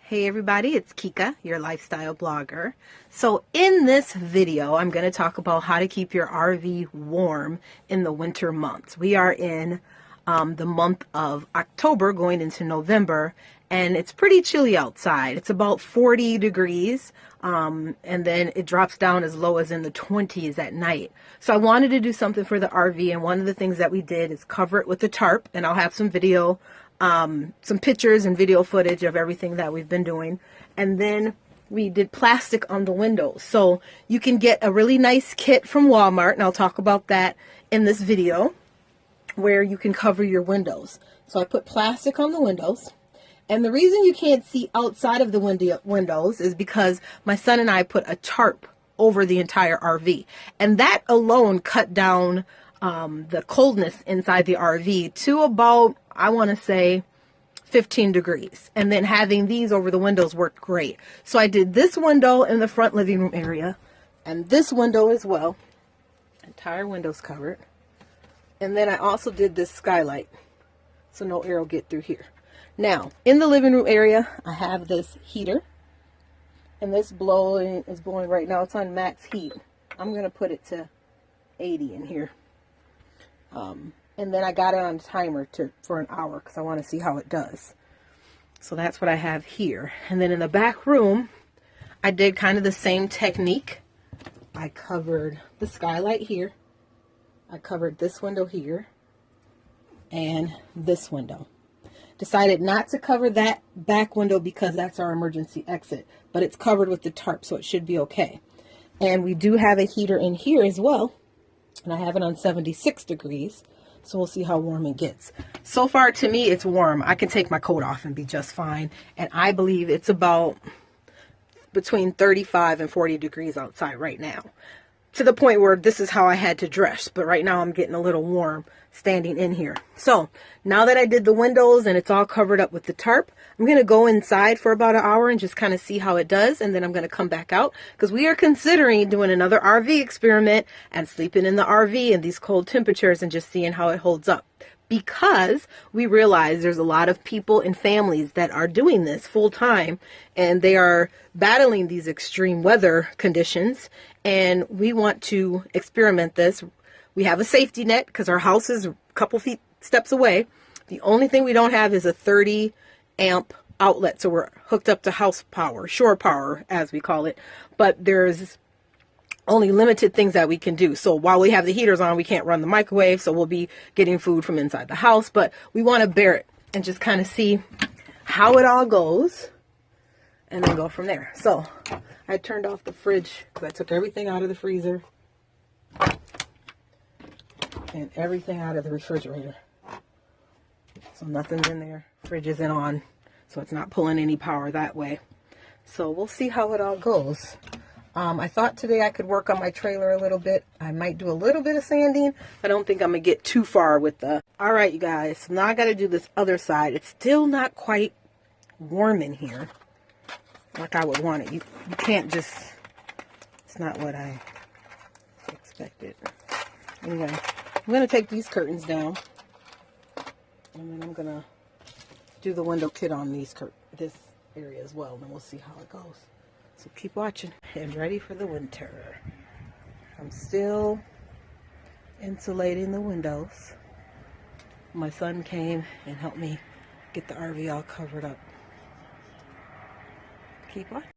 Hey everybody, it's Kika, your lifestyle blogger. So in this video, I'm going to talk about how to keep your RV warm in the winter months. We are in the month of October going into November, and it's pretty chilly outside. It's about 40 degrees, and then it drops down as low as in the 20s at night. So I wanted to do something for the RV, and one of the things that we did is cover it with a tarp, and I'll have some video, some pictures and video footage of everything that we've been doing. And then we did plastic on the windows. So you can get a really nice kit from Walmart, and I'll talk about that in this video, where you can cover your windows. So I put plastic on the windows. And the reason you can't see outside of the windows is because my son and I put a tarp over the entire RV. And that alone cut down the coldness inside the RV to about, I want to say, 15 degrees. And then having these over the windows worked great. So I did this window in the front living room area and this window as well. Entire window's covered. And then I also did this skylight so no air will get through here. Now, in the living room area, I have this heater. And this is blowing right now. It's on max heat. I'm going to put it to 80 in here. And then I got it on a timer for an hour because I want to see how it does. So that's what I have here. And then in the back room, I did kind of the same technique. I covered the skylight here. I covered this window here and this window. Decided not to cover that back window because that's our emergency exit, but it's covered with the tarp, so it should be okay. And we do have a heater in here as well, and I have it on 76 degrees, so we'll see how warm it gets. So far, to me, it's warm. I can take my coat off and be just fine, and I believe it's about between 35 and 40 degrees outside right now, to the point where this is how I had to dress. But right now I'm getting a little warm standing in here. So now that I did the windows and it's all covered up with the tarp, I'm going to go inside for about an hour and just kind of see how it does. And then I'm going to come back out because we are considering doing another RV experiment and sleeping in the RV in these cold temperatures and just seeing how it holds up. Because we realize there's a lot of people and families that are doing this full time and they are battling these extreme weather conditions, and we want to experiment this. We have a safety net because our house is a couple steps away. The only thing we don't have is a 30 amp outlet, so we're hooked up to house power, shore power as we call it, but there's only limited things that we can do. So while we have the heaters on, we can't run the microwave, so we'll be getting food from inside the house, but we want to bear it and just kind of see how it all goes and then go from there. So I turned off the fridge because I took everything out of the freezer and everything out of the refrigerator. So nothing's in there. Fridge isn't on, so it's not pulling any power that way. So we'll see how it all goes. I thought today I could work on my trailer a little bit. I might do a little bit of sanding. I don't think I'm going to get too far with the... All right, you guys. So now I got to do this other side. It's still not quite warm in here like I would want it. You can't just... It's not what I expected. Anyway, I'm going to take these curtains down. And then I'm going to do the window kit on this area as well. And then we'll see how it goes. So keep watching and ready for the winter. I'm still insulating the windows. My son came and helped me get the RV all covered up. Keep watching.